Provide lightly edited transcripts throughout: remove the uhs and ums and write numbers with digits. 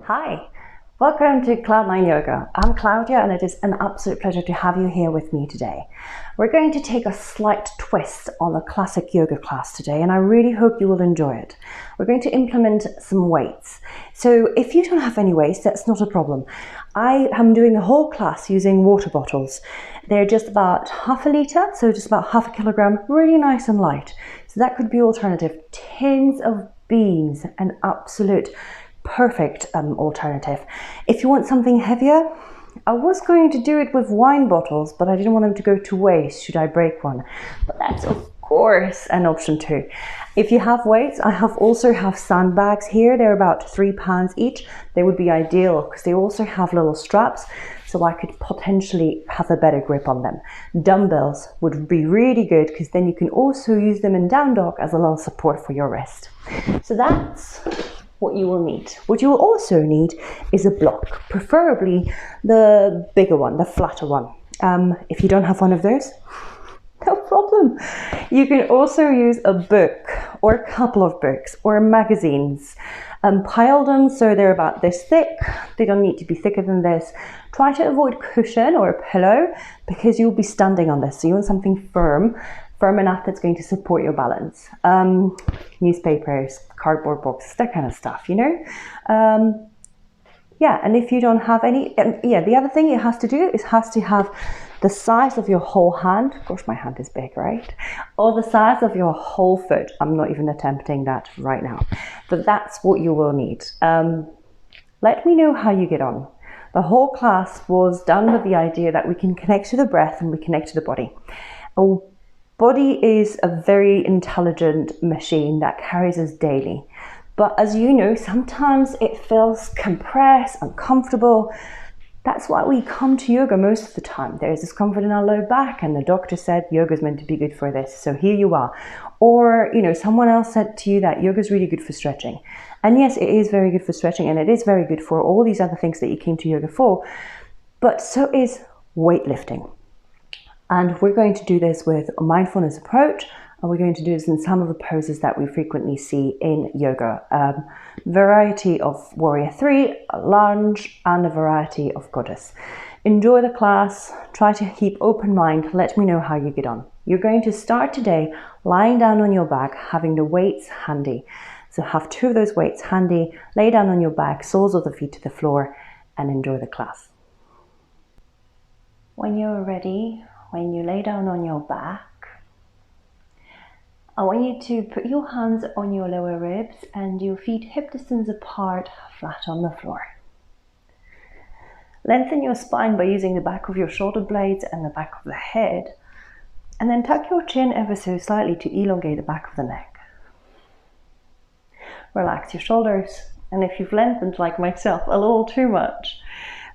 Hi, welcome to Cloud9 Yoga. I'm Claudia and it is an absolute pleasure to have you here with me today. We're going to take a slight twist on a classic yoga class today and I really hope you will enjoy it. We're going to implement some weights. So if you don't have any weights, that's not a problem. I am doing the whole class using water bottles. They're just about half a litre, so just about half a kilogram, really nice and light. So that could be alternative. Tins of beans, an absolute perfect alternative. If you want something heavier, I was going to do it with wine bottles, but I didn't want them to go to waste should I break one. But that's of course an option too. If you have weights, I also have sandbags here. They're about £3 each. They would be ideal because they also have little straps, so I could potentially have a better grip on them. Dumbbells would be really good because then you can also use them in down dog as a little support for your wrist. So that's what you will need. What you will also need is a block, preferably the bigger one, the flatter one. If you don't have one of those, no problem. You can also use a book or a couple of books or magazines. Pile them so they're about this thick. They don't need to be thicker than this. Try to avoid cushion or a pillow because you'll be standing on this. So you want something firm enough that's going to support your balance. Newspapers, cardboard boxes, that kind of stuff, you know? Yeah, and if you don't have any, the other thing it has to do is has to have the size of your whole hand. Gosh, my hand is big, right? Or the size of your whole foot. I'm not even attempting that right now, but that's what you will need. Let me know how you get on. The whole class was done with the idea that we can connect to the breath and we connect to the body. Body is a very intelligent machine that carries us daily. But as you know, sometimes it feels compressed, uncomfortable. That's why we come to yoga most of the time. There's discomfort in our low back and the doctor said yoga is meant to be good for this. So here you are. Or, you know, someone else said to you that yoga is really good for stretching. And yes, it is very good for stretching and it is very good for all these other things that you came to yoga for. But so is weightlifting. And we're going to do this with a mindfulness approach, and we're going to do this in some of the poses that we frequently see in yoga. Variety of warrior 3, a lunge, and a variety of goddess. Enjoy the class, try to keep open mind, let me know how you get on. You're going to start today lying down on your back, having the weights handy. So have 2 of those weights handy, lay down on your back, soles of the feet to the floor, and enjoy the class. When you're ready, when you lay down on your back, I want you to put your hands on your lower ribs and your feet hip distance apart, flat on the floor. Lengthen your spine by using the back of your shoulder blades and the back of the head, and then tuck your chin ever so slightly to elongate the back of the neck. Relax your shoulders, and if you've lengthened like myself a little too much,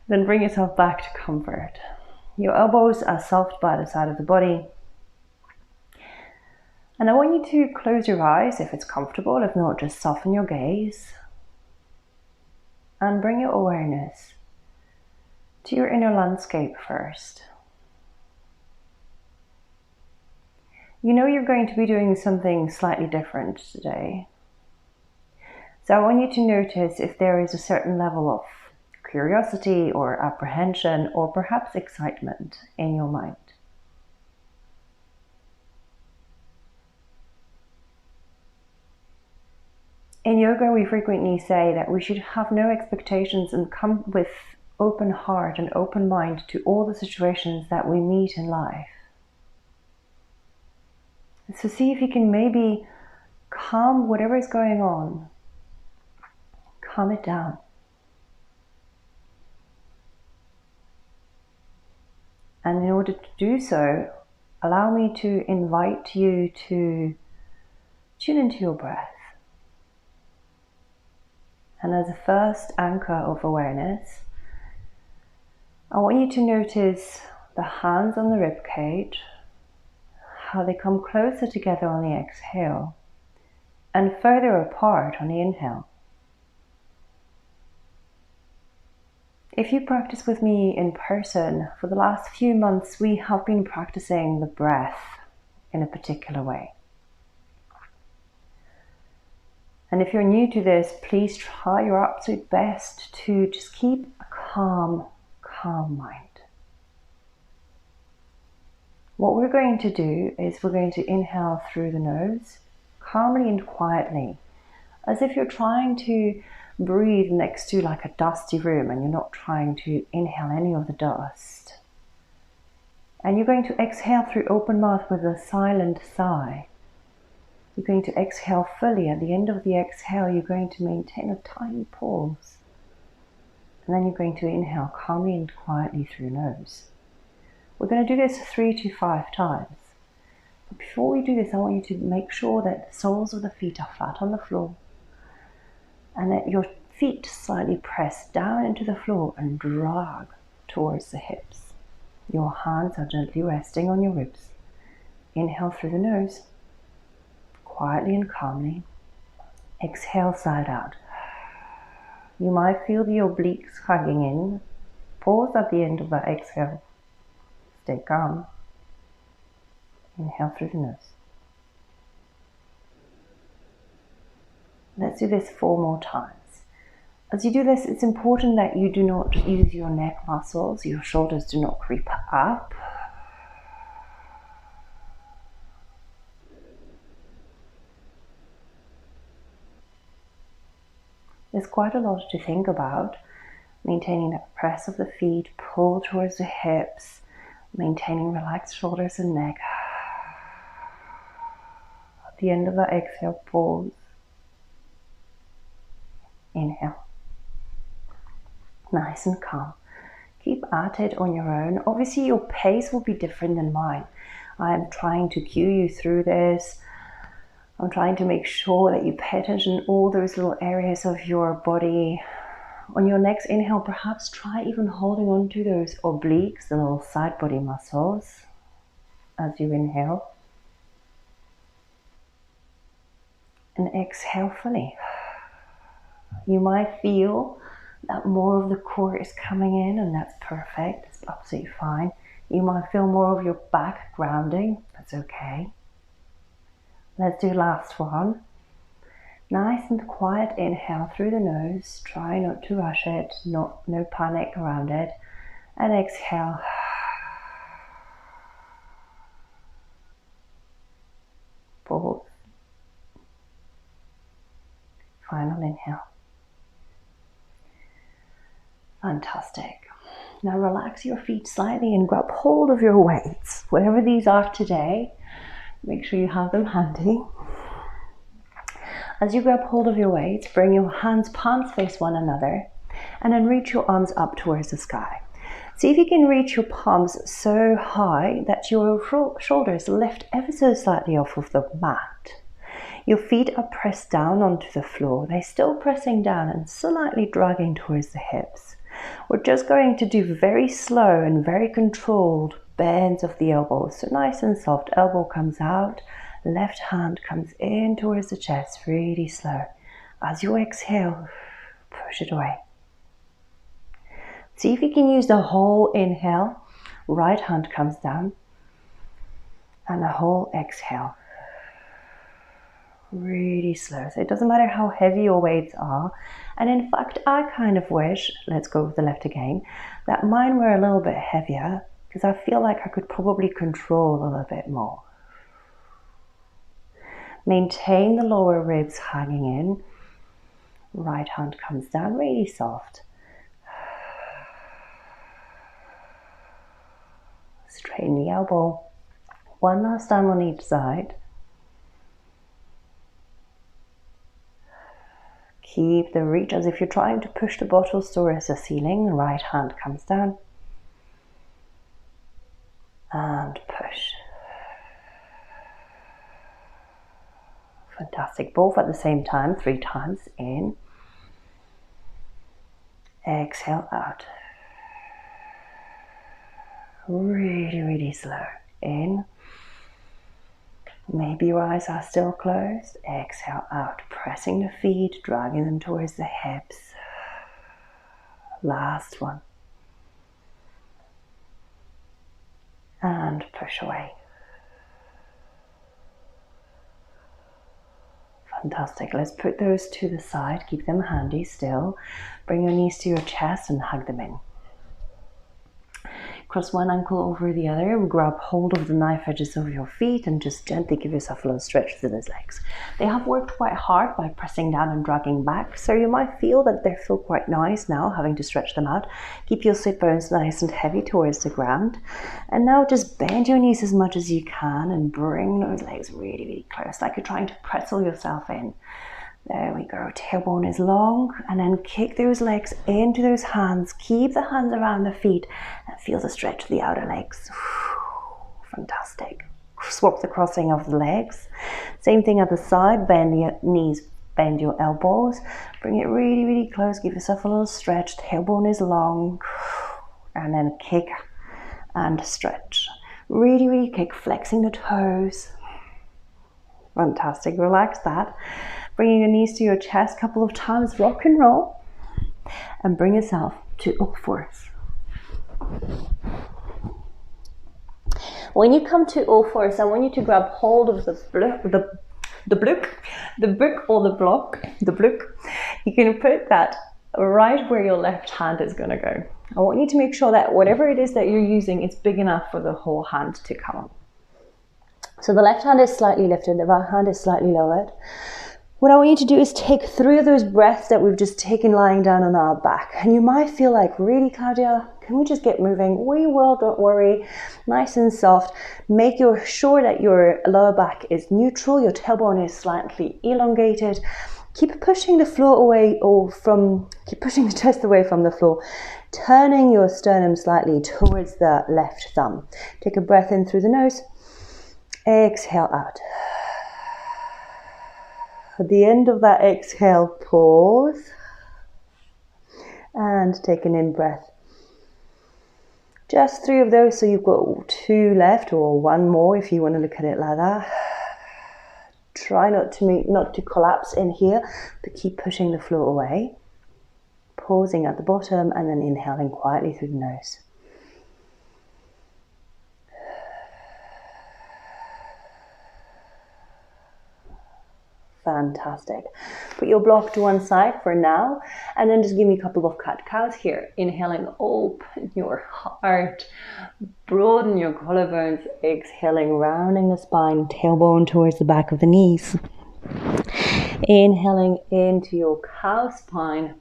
then bring yourself back to comfort. Your elbows are soft by the side of the body. And I want you to close your eyes if it's comfortable, if not, just soften your gaze. And bring your awareness to your inner landscape first. You know you're going to be doing something slightly different today. So I want you to notice if there is a certain level of curiosity or apprehension or perhaps excitement in your mind. In yoga, we frequently say that we should have no expectations and come with open heart and open mind to all the situations that we meet in life. So see if you can maybe calm whatever is going on, calm it down. And in order to do so, allow me to invite you to tune into your breath. And as a first anchor of awareness, I want you to notice the hands on the rib cage, how they come closer together on the exhale and further apart on the inhale. If you practice with me in person, for the last few months we have been practicing the breath in a particular way. And if you're new to this, please try your absolute best to just keep a calm mind. What we're going to do is we're going to inhale through the nose, calmly and quietly, as if you're trying to breathe next to like a dusty room and you're not trying to inhale any of the dust. And you're going to exhale through open mouth with a silent sigh. You're going to exhale fully. At the end of the exhale, you're going to maintain a tiny pause. And then you're going to inhale calmly and quietly through nose. We're going to do this 3 to 5 times. But before we do this, I want you to make sure that the soles of the feet are flat on the floor and that your feet slightly press down into the floor and drag towards the hips. Your hands are gently resting on your ribs. Inhale through the nose, quietly and calmly. Exhale side out. You might feel the obliques hugging in. Pause at the end of that exhale. Stay calm. Inhale through the nose. Let's do this 4 more times. As you do this, it's important that you do not use your neck muscles. Your shoulders do not creep up. There's quite a lot to think about. Maintaining that press of the feet, pull towards the hips, maintaining relaxed shoulders and neck. At the end of the exhale, pause. Inhale. Nice and calm. Keep at it on your own. Obviously, your pace will be different than mine. I am trying to cue you through this. I'm trying to make sure that you pay attention to all those little areas of your body. On your next inhale, perhaps try even holding on to those obliques, the little side body muscles, as you inhale. And exhale fully. You might feel that more of the core is coming in, and that's perfect. It's absolutely fine. You might feel more of your back grounding. That's okay. Let's do last one. Nice and quiet inhale through the nose. Try not to rush it. No panic around it. And exhale. Pause. Final inhale. Fantastic. Now relax your feet slightly and grab hold of your weights. Whatever these are today, make sure you have them handy. As you grab hold of your weights, bring your hands palms face one another and then reach your arms up towards the sky. See if you can reach your palms so high that your shoulders lift ever so slightly off of the mat. Your feet are pressed down onto the floor. They're still pressing down and slightly dragging towards the hips. We're just going to do very slow and very controlled bends of the elbows. So nice and soft. Elbow comes out. Left hand comes in towards the chest. Really slow. As you exhale, push it away. See if you can use the whole inhale. Right hand comes down. And the whole exhale. Really slow. So it doesn't matter how heavy your weights are. And in fact, I kind of wish, let's go with the left again, that mine were a little bit heavier, because I feel like I could probably control a little bit more. Maintain the lower ribs hanging in. Right hand comes down, really soft. Straighten the elbow. One last time on each side. Keep the reach as if you're trying to push the bottles towards the ceiling. Right hand comes down. And push. Fantastic. Both at the same time, 3 times. In. Exhale out. Really, really slow. In. Maybe your eyes are still closed. Exhale out, pressing the feet, dragging them towards the hips. Last one. And push away. Fantastic. Let's put those to the side. Keep them handy still. Bring your knees to your chest and hug them in. Cross one ankle over the other, grab hold of the knife edges of your feet and just gently give yourself a little stretch through those legs. They have worked quite hard by pressing down and dragging back, so you might feel that they feel quite nice now, having to stretch them out. Keep your sit bones nice and heavy towards the ground. And now just bend your knees as much as you can and bring those legs really, really close, like you're trying to pretzel yourself in. There we go, tailbone is long, and then kick those legs into those hands. Keep the hands around the feet and feel the stretch of the outer legs. Fantastic. Swap the crossing of the legs. Same thing at the side, bend your knees, bend your elbows. Bring it really, really close, give yourself a little stretch. Tailbone is long, and then kick and stretch. Really, really kick, flexing the toes. Fantastic, relax that. Bringing your knees to your chest a couple of times, rock and roll, and bring yourself to all fours. When you come to all fours, I want you to grab hold of the block. You can put that right where your left hand is going to go. I want you to make sure that whatever it is that you're using, it's big enough for the whole hand to come up. So the left hand is slightly lifted, the right hand is slightly lowered. What I want you to do is take 3 of those breaths that we've just taken lying down on our back. And you might feel like, really, Claudia, can we just get moving? We will, don't worry. Nice and soft. Make sure that your lower back is neutral, your tailbone is slightly elongated. Keep pushing the floor away keep pushing the chest away from the floor. Turning your sternum slightly towards the left thumb. Take a breath in through the nose. Exhale out. At the end of that exhale, pause and take an in-breath. Just 3 of those, so you've got 2 left, or 1 more if you want to look at it like that. Try not to collapse in here, but keep pushing the floor away. Pausing at the bottom and then inhaling quietly through the nose. Fantastic. Put your block to one side for now, and then just give me a couple of cat-cows here. Inhaling, open your heart, broaden your collarbones. Exhaling, rounding the spine, tailbone towards the back of the knees. Inhaling into your cow spine,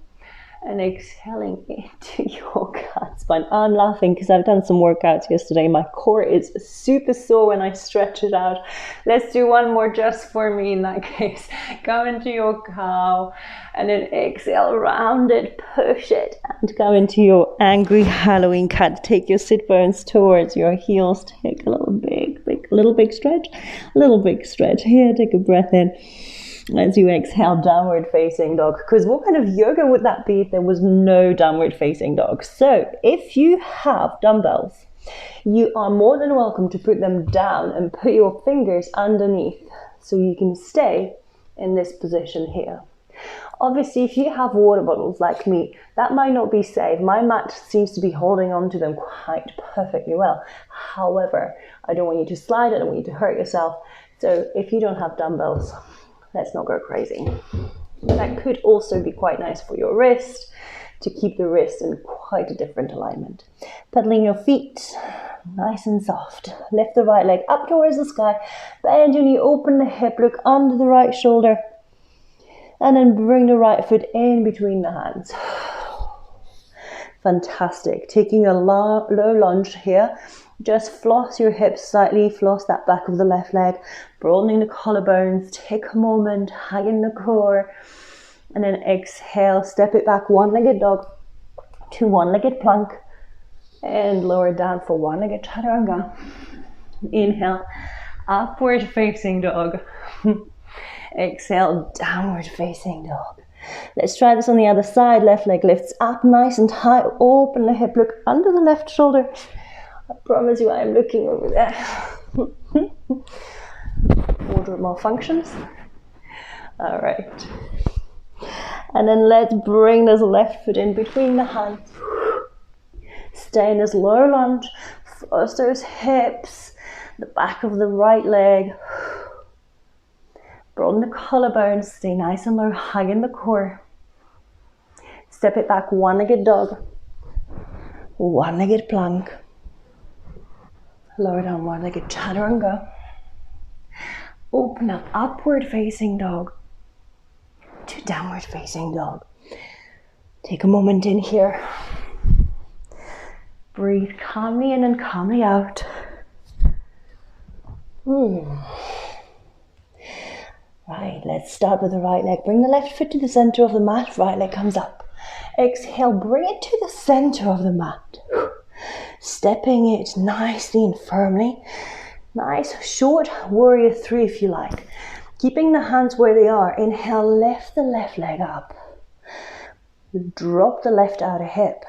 and exhaling into your cat spine. I'm laughing because I've done some workouts yesterday. My core is super sore when I stretch it out. Let's do one more just for me in that case. Go into your cow and then exhale, round it, push it, and go into your angry Halloween cat. Take your sit bones towards your heels. Take a little big stretch. A little big stretch here. Take a breath in. As you exhale, downward facing dog. Because what kind of yoga would that be if there was no downward facing dog? So if you have dumbbells, you are more than welcome to put them down and put your fingers underneath so you can stay in this position here. Obviously, if you have water bottles like me, that might not be safe. My mat seems to be holding on to them quite perfectly well. However, I don't want you to slide, I don't want you to hurt yourself. So if you don't have dumbbells, let's not go crazy. That could also be quite nice for your wrist, to keep the wrist in quite a different alignment. Pedaling your feet, nice and soft. Lift the right leg up towards the sky, bend your knee, open the hip, look under the right shoulder, and then bring the right foot in between the hands. Fantastic. Taking a low lunge here. Just floss your hips slightly, floss that back of the left leg, broadening the collarbones. Take a moment, hugging the core, and then exhale, step it back, one-legged dog to one-legged plank, and lower down for one-legged chaturanga. Inhale, upward facing dog. Exhale, downward facing dog. Let's try this on the other side. Left leg lifts up nice and high, open the hip, look under the left shoulder. I promise you I am looking over there. Wardrobe malfunctions. All right. And then let's bring this left foot in between the hands. Stay in this low lunge. Floss those hips. The back of the right leg. Broaden the collarbones, stay nice and low, hug in the core. Step it back, one-legged dog, one-legged plank. Lower down, one-legged chaturanga. Open up, upward facing dog to downward facing dog. Take a moment in here. Breathe calmly in and calmly out. Right, let's start with the right leg. Bring the left foot to the center of the mat, right leg comes up. Exhale, bring it to the center of the mat. Stepping it nicely and firmly. Nice short warrior 3 if you like. Keeping the hands where they are. Inhale, lift the left leg up. Drop the left outer hip.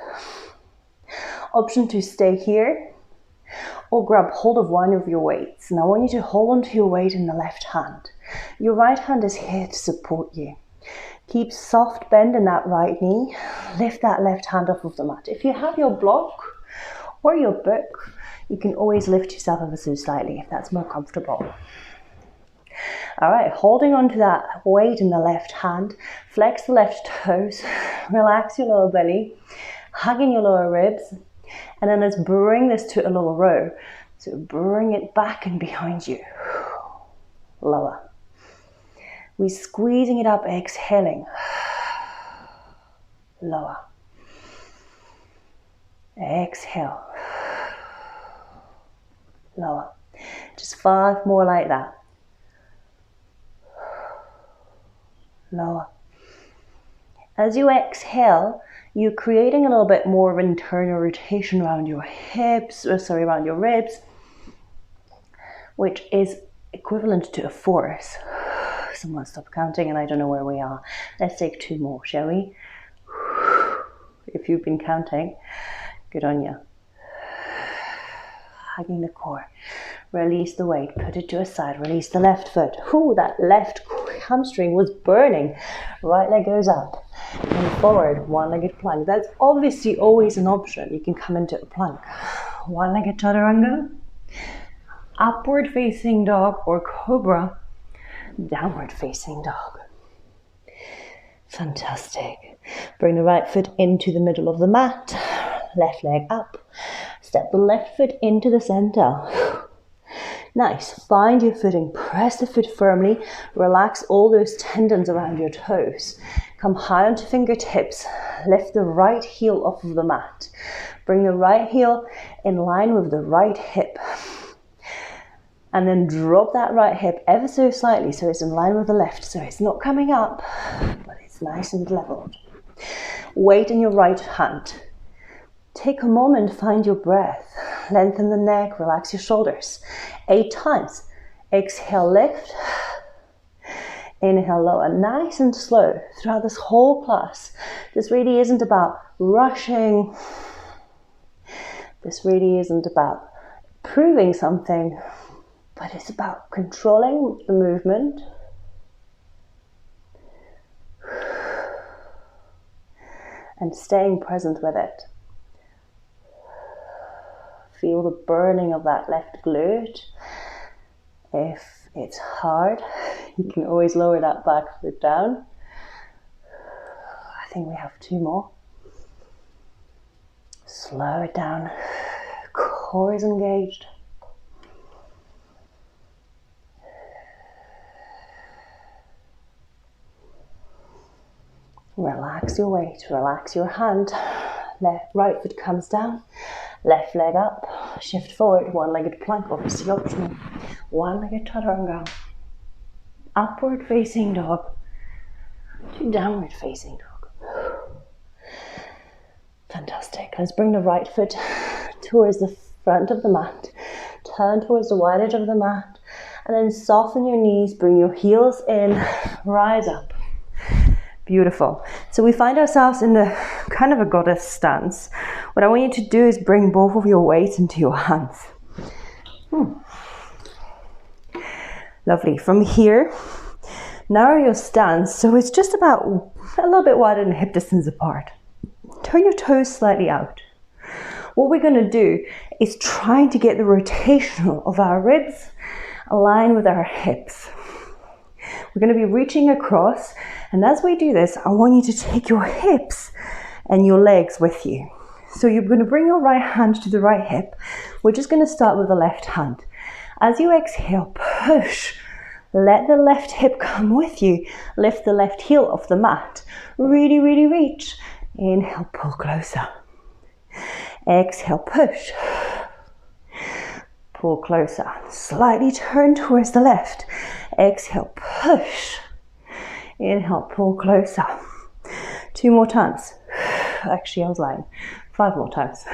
Option to stay here or grab hold of one of your weights. And I want you to hold onto your weight in the left hand. Your right hand is here to support you. Keep soft bend in that right knee. Lift that left hand off of the mat. If you have your block or your book, you can always lift yourself ever so slightly if that's more comfortable. All right, holding on to that weight in the left hand, flex the left toes, relax your lower belly, hugging your lower ribs, and then let's bring this to a little row. So bring it back and behind you. Lower. We're squeezing it up, exhaling. Lower. Exhale. Lower. Just 5 more like that. Lower. As you exhale, you're creating a little bit more of internal rotation around your hips, around your ribs, which is equivalent to a force. Someone stop counting and I don't know where we are. Let's take 2 more, shall we? If you've been counting, good on you. Hugging the core. Release the weight, put it to a side, release the left foot. Ooh, that left hamstring was burning. Right leg goes up and forward, one-legged plank. That's obviously always an option. You can come into a plank. One-legged chaturanga, upward facing dog or cobra, downward facing dog. Fantastic. Bring the right foot into the middle of the mat, left leg up. Step the left foot into the center. Nice, find your footing, press the foot firmly, relax all those tendons around your toes. Come high onto fingertips, lift the right heel off of the mat. Bring the right heel in line with the right hip. And then drop that right hip ever so slightly so it's in line with the left. So it's not coming up, but it's nice and leveled. Weight in your right hand. Take a moment, find your breath. Lengthen the neck, relax your shoulders. 8 times. Exhale, lift. Inhale, lower. Nice and slow throughout this whole class. This really isn't about rushing. This really isn't about proving something, but it's about controlling the movement. And staying present with it. Feel the burning of that left glute. If it's hard, you can always lower that back foot down. I think we have 2 more. Slow it down. Core is engaged. Relax your weight, relax your hand. Right foot comes down. Left leg up, shift forward, one-legged plank, obviously optional. One-legged chaturanga. Upward facing dog to downward facing dog. Fantastic. Let's bring the right foot towards the front of the mat. Turn towards the wide edge of the mat. And then soften your knees, bring your heels in, rise up. Beautiful. So we find ourselves in the kind of a goddess stance. What I want you to do is bring both of your weights into your hands. Lovely. From here, narrow your stance so it's just about a little bit wider than hip distance apart. Turn your toes slightly out. What we're going to do is trying to get the rotation of our ribs aligned with our hips. We're going to be reaching across, and as we do this, I want you to take your hips and your legs with you. So you're going to bring your right hand to the right hip. We're just going to start with the left hand. As you exhale, push. Let the left hip come with you. Lift the left heel off the mat. Really, really reach. Inhale, pull closer. Exhale, push. Pull closer. Slightly turn towards the left. Exhale, push. Inhale, pull closer. 2 more times. Actually, I was lying. 5 more times.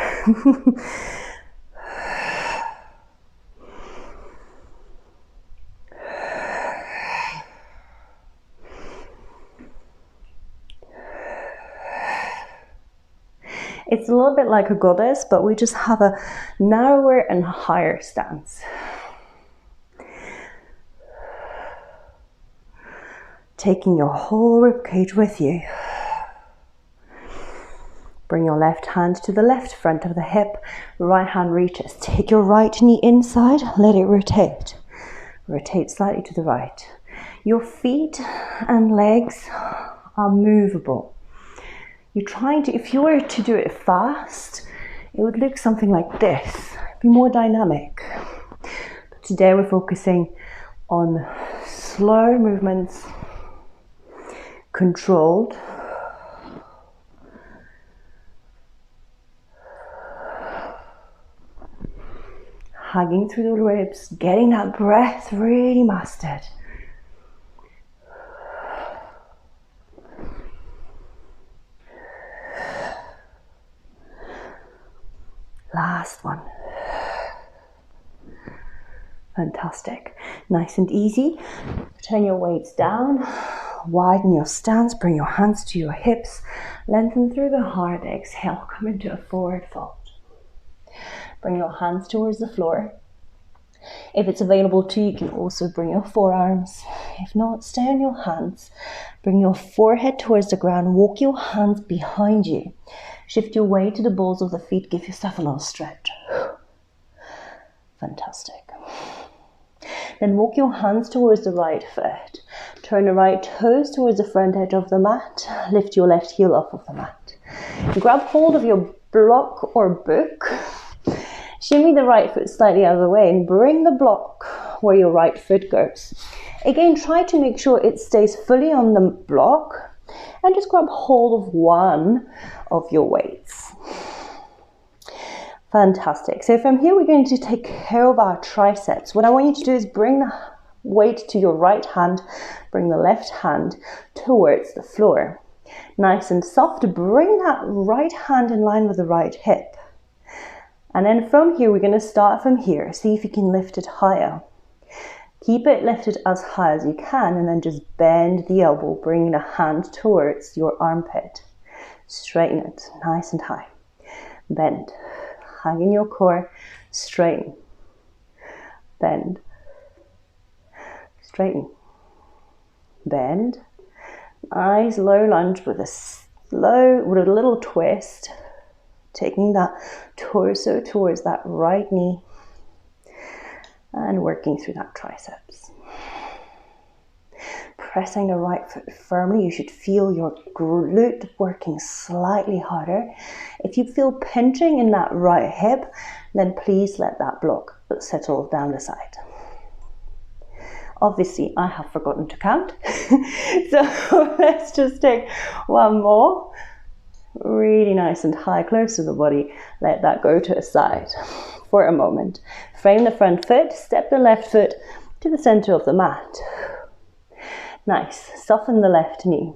It's a little bit like a goddess, but we just have a narrower and higher stance. Taking your whole ribcage with you. Bring your left hand to the left front of the hip. Right hand reaches. Take your right knee inside. Let it rotate. Rotate slightly to the right. Your feet and legs are movable. You're trying to, if you were to do it fast, it would look something like this. Be more dynamic. But today we're focusing on slow movements, controlled. Hugging through the ribs, getting that breath really mastered. Last one. Fantastic. Nice and easy. Turn your weights down. Widen your stance. Bring your hands to your hips. Lengthen through the heart. Exhale. Come into a forward fold. Bring your hands towards the floor. If it's available to you, you can also bring your forearms. If not, stay on your hands. Bring your forehead towards the ground. Walk your hands behind you. Shift your weight to the balls of the feet. Give yourself a little stretch. Fantastic. Then walk your hands towards the right foot. Turn the right toes towards the front edge of the mat. Lift your left heel off of the mat. Grab hold of your block or book. Shimmy the right foot slightly out of the way and bring the block where your right foot goes. Again, try to make sure it stays fully on the block and just grab hold of one of your weights. Fantastic. So from here, we're going to take care of our triceps. What I want you to do is bring the weight to your right hand, bring the left hand towards the floor. Nice and soft. Bring that right hand in line with the right hip. And then from here, we're going to start from here. See if you can lift it higher. Keep it lifted as high as you can, and then just bend the elbow, bring the hand towards your armpit. Straighten it, nice and high. Bend, hang in your core, straighten. Bend, straighten. Bend. Nice low lunge with a little twist. Taking that torso towards that right knee and working through that triceps. Pressing the right foot firmly. You should feel your glute working slightly harder. If you feel pinching in that right hip, then please let that block settle down the side. Obviously, I have forgotten to count. So let's just take one more. Really nice and high, close to the body. Let that go to a side for a moment. Frame the front foot, step the left foot to the center of the mat. Nice. Soften the left knee.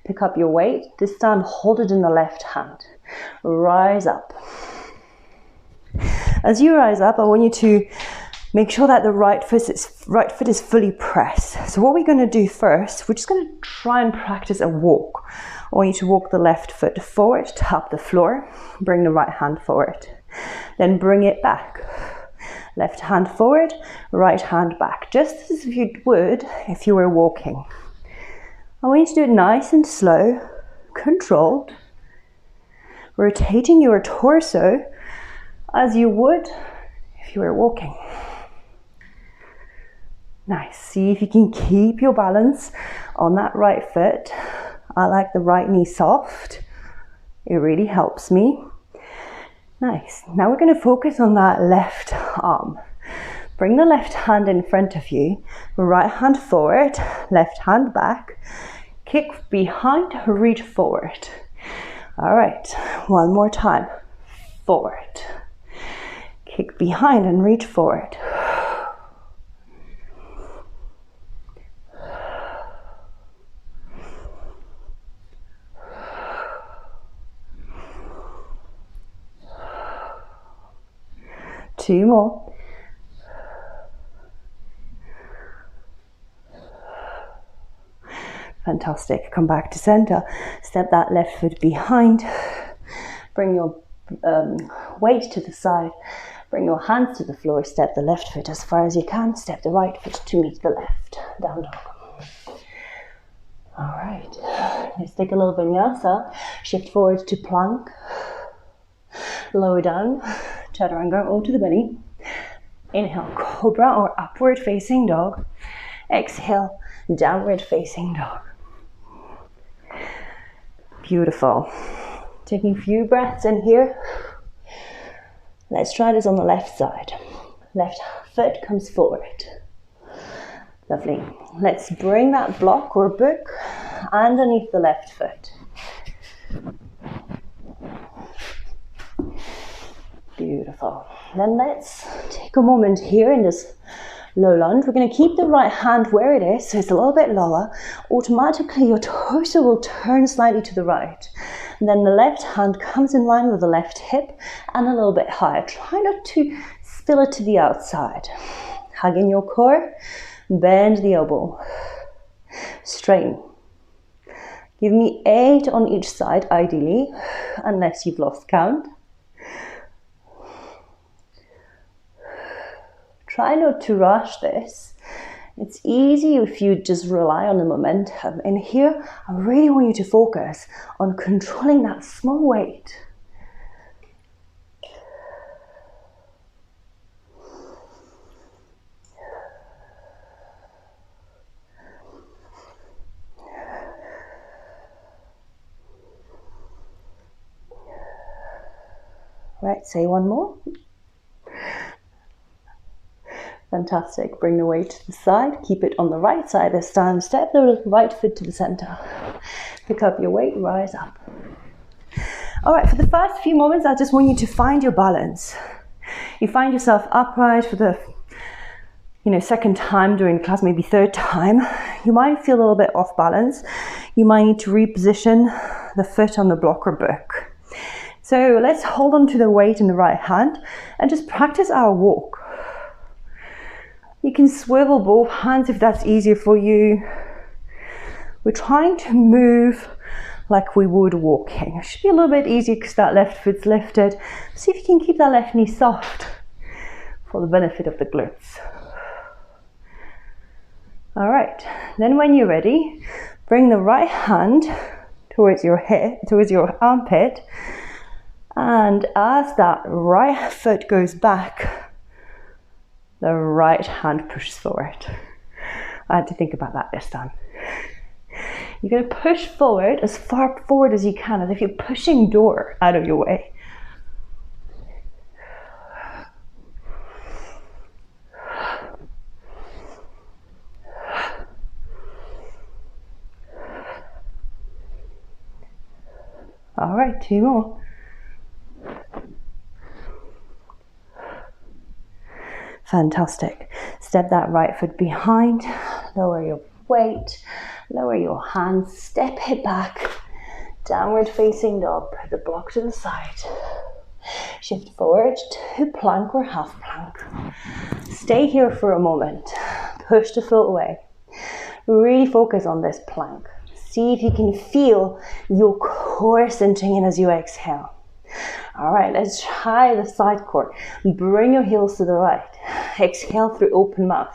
Pick up your weight. This time, hold it in the left hand. Rise up. As you rise up, I want you to make sure that the right foot is fully pressed. So what we're going to do first, we're just going to try and practice a walk. I want you to walk the left foot forward, tap the floor, bring the right hand forward. Then bring it back. Left hand forward, right hand back. Just as you would if you were walking. I want you to do it nice and slow, controlled. Rotating your torso as you would if you were walking. Nice. See if you can keep your balance on that right foot. I like the right knee soft. It really helps me. Nice. Now we're going to focus on that left arm. Bring the left hand in front of you, right hand forward, left hand back, kick behind, reach forward. All right, one more time. Forward. Kick behind and reach forward. Two more. Fantastic. Come back to center. Step that left foot behind. Bring your weight to the side. Bring your hands to the floor. Step the left foot as far as you can. Step the right foot to meet the left. Down dog. All right. Let's take a little vinyasa. Shift forward to plank. Lower down. Chaturanga onto the belly. Inhale, cobra or upward facing dog. Exhale, downward facing dog. Beautiful. Taking a few breaths in here. Let's try this on the left side. Left foot comes forward. Lovely. Let's bring that block or book underneath the left foot. Beautiful. Then let's take a moment here in this low lunge. We're going to keep the right hand where it is, so it's a little bit lower. Automatically your torso will turn slightly to the right. And then the left hand comes in line with the left hip and a little bit higher. Try not to spill it to the outside. Hug in your core, bend the elbow. Straighten. Give me 8 on each side, ideally, unless you've lost count. Try not to rush this. It's easy if you just rely on the momentum. And here, I really want you to focus on controlling that small weight. Right, say one more. Fantastic. Bring the weight to the side. Keep it on the right side this time. Step the right foot to the center. Pick up your weight, rise up. All right, for the first few moments, I just want you to find your balance. You find yourself upright for the second time during class, maybe third time. You might feel a little bit off balance. You might need to reposition the foot on the block or book. So let's hold on to the weight in the right hand and just practice our walk. You can swivel both hands if that's easier for you. We're trying to move like we would walking. It should be a little bit easier because that left foot's lifted. See if you can keep that left knee soft for the benefit of the glutes. All right, then when you're ready, bring the right hand towards your head, towards your armpit, and as that right foot goes back, the right hand pushes forward. I had to think about that this time. You're going to push forward as far forward as you can, as if you're pushing door out of your way. All right, 2 more. Fantastic. Step that right foot behind, lower your weight, lower your hands, step it back, downward facing dog, put the block to the side. Shift forward to plank or half plank. Stay here for a moment, push the foot away. Really focus on this plank. See if you can feel your core cinching in as you exhale. All right, let's try the side core. Bring your heels to the right. Exhale through open mouth.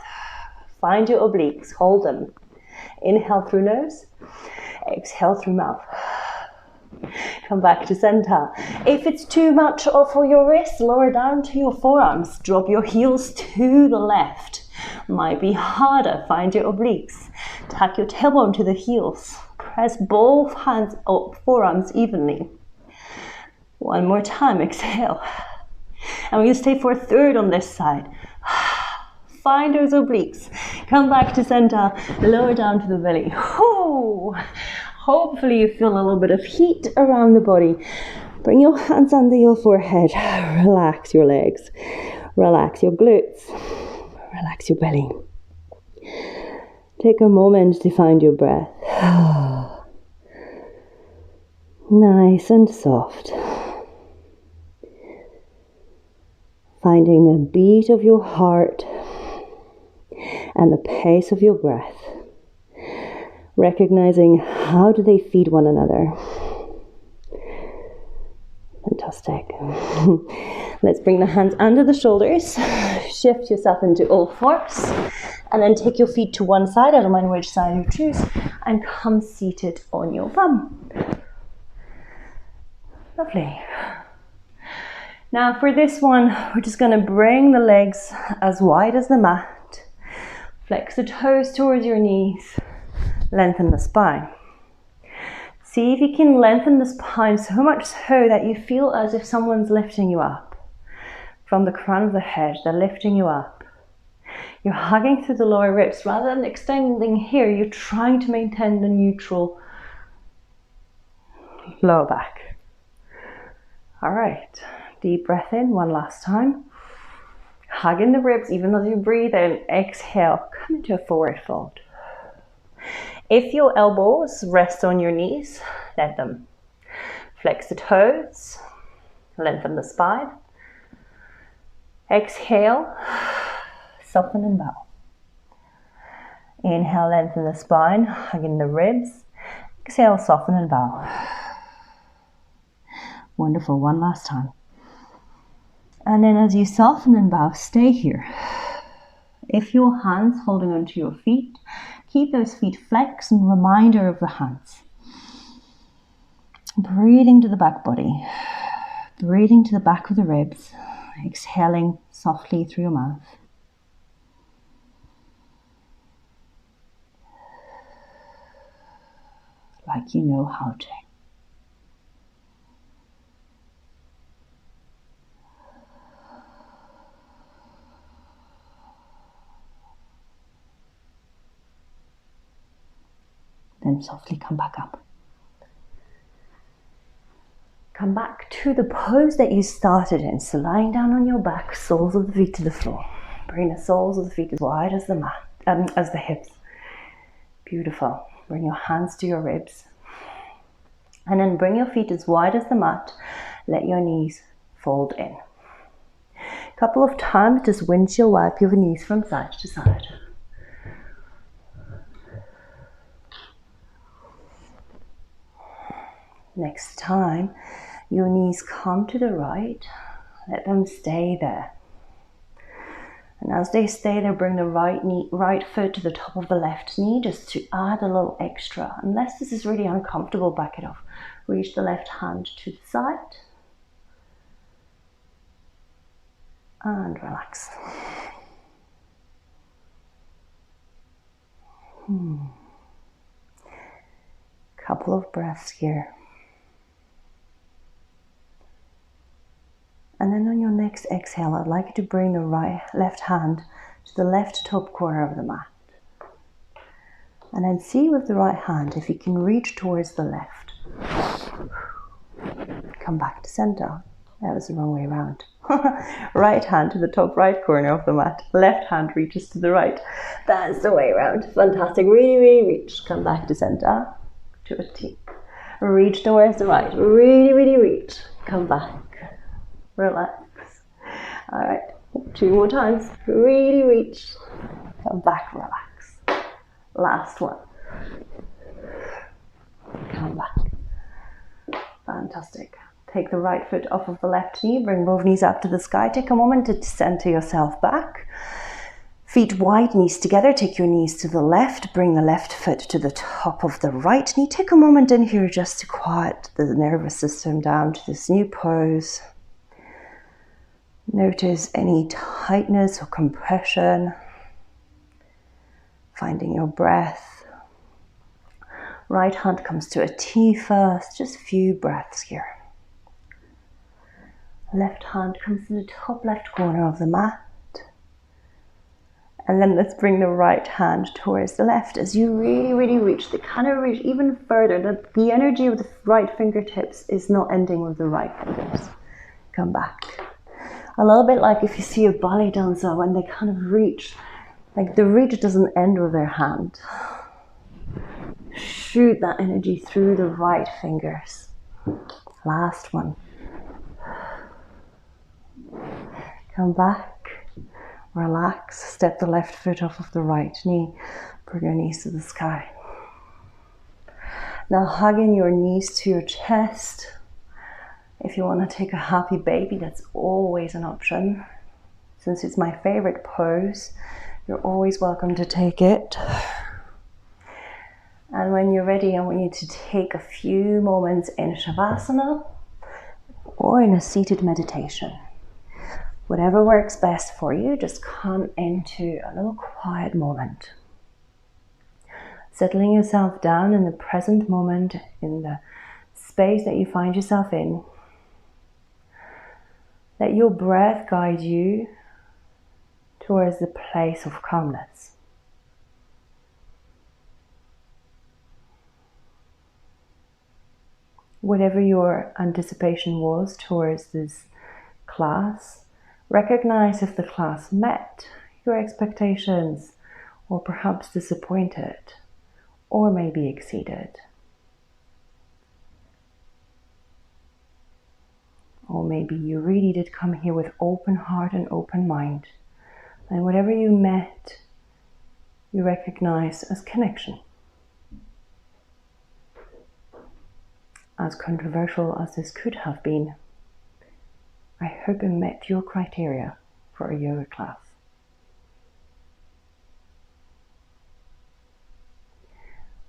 Find your obliques, hold them. Inhale through nose. Exhale through mouth. Come back to center. If it's too much for your wrists, lower down to your forearms. Drop your heels to the left. Might be harder. Find your obliques. Tuck your tailbone to the heels. Press both hands or forearms evenly. One more time, exhale. And we're going to stay for a third on this side. Find those obliques. Come back to center, lower down to the belly. Whoo! Hopefully you feel a little bit of heat around the body. Bring your hands under your forehead. Relax your legs. Relax your glutes. Relax your belly. Take a moment to find your breath. Nice and soft. Finding the beat of your heart and the pace of your breath. Recognizing how do they feed one another. Fantastic. Let's bring the hands under the shoulders. Shift yourself into all fours. And then take your feet to one side. I don't mind which side you choose. And come seated on your bum. Lovely. Now for this one, we're just going to bring the legs as wide as the mat. Flex the toes towards your knees. Lengthen the spine. See if you can lengthen the spine so much so that you feel as if someone's lifting you up. From the crown of the head, they're lifting you up. You're hugging through the lower ribs. Rather than extending here, you're trying to maintain the neutral lower back. All right. Deep breath in, one last time. Hug in the ribs, even as you breathe in. Exhale, come into a forward fold. If your elbows rest on your knees, let them. Flex the toes, lengthen the spine. Exhale, soften and bow. Inhale, lengthen the spine, hug in the ribs. Exhale, soften and bow. Wonderful, one last time. And then as you soften and bow, stay here. If your hands holding onto your feet, keep those feet flexed and reminder of the hands. Breathing to the back body. Breathing to the back of the ribs. Exhaling softly through your mouth. Like you know how to. Then softly come back up. Come back to the pose that you started in. So lying down on your back, soles of the feet to the floor. Bring the soles of the feet as wide as the mat, as the hips. Beautiful. Bring your hands to your ribs. And then bring your feet as wide as the mat. Let your knees fold in. A couple of times, just windshield wipe your knees from side to side. Next time, your knees come to the right, let them stay there. And as they stay there, bring the right foot to the top of the left knee just to add a little extra. Unless this is really uncomfortable, back it off. Reach the left hand to the side. And relax. Couple of breaths here. And then on your next exhale, I'd like you to bring the left hand to the left top corner of the mat. And then see with the right hand if you can reach towards the left. Come back to center. That was the wrong way around. Right hand to the top right corner of the mat. Left hand reaches to the right. That's the way around. Fantastic. Really, really reach. Come back to center. To a T. Reach towards the right. Really, really reach. Come back. Relax. All right, 2 more times. Really reach. Come back, relax. Last one. Come back. Fantastic. Take the right foot off of the left knee. Bring both knees up to the sky. Take a moment to center yourself back. Feet wide, knees together. Take your knees to the left. Bring the left foot to the top of the right knee. Take a moment in here just to quiet the nervous system down to this new pose. Notice any tightness or compression. Finding your breath. Right hand comes to a T first, just a few breaths here. Left hand comes to the top left corner of the mat. And then let's bring the right hand towards the left as you really reach, reach even further, that the energy of the right fingertips is not ending with the right fingers. Come back. A little bit like if you see a ballet dancer when they kind of reach, like the reach doesn't end with their hand. Shoot that energy through the right fingers. Last one. Come back, relax, step the left foot off of the right knee, bring your knees to the sky. Now hugging your knees to your chest. If you want to take a happy baby, that's always an option. Since it's my favorite pose, you're always welcome to take it. And when you're ready, I want you to take a few moments in Shavasana or in a seated meditation. Whatever works best for you, just come into a little quiet moment. Settling yourself down in the present moment, in the space that you find yourself in. Let your breath guide you towards the place of calmness. Whatever your anticipation was towards this class, recognize if the class met your expectations or perhaps disappointed or maybe exceeded. Or maybe you really did come here with open heart and open mind. And whatever you met, you recognize as connection. As controversial as this could have been, I hope it met your criteria for a yoga class.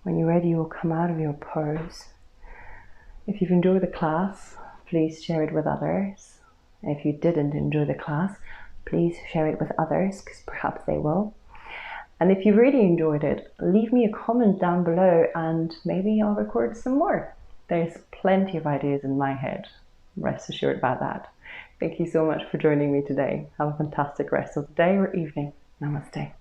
When you're ready, you'll come out of your pose. If you've enjoyed the class, please share it with others. And if you didn't enjoy the class, please share it with others, because perhaps they will. And if you really enjoyed it, leave me a comment down below and maybe I'll record some more. There's plenty of ideas in my head. Rest assured about that. Thank you so much for joining me today. Have a fantastic rest of the day or evening. Namaste.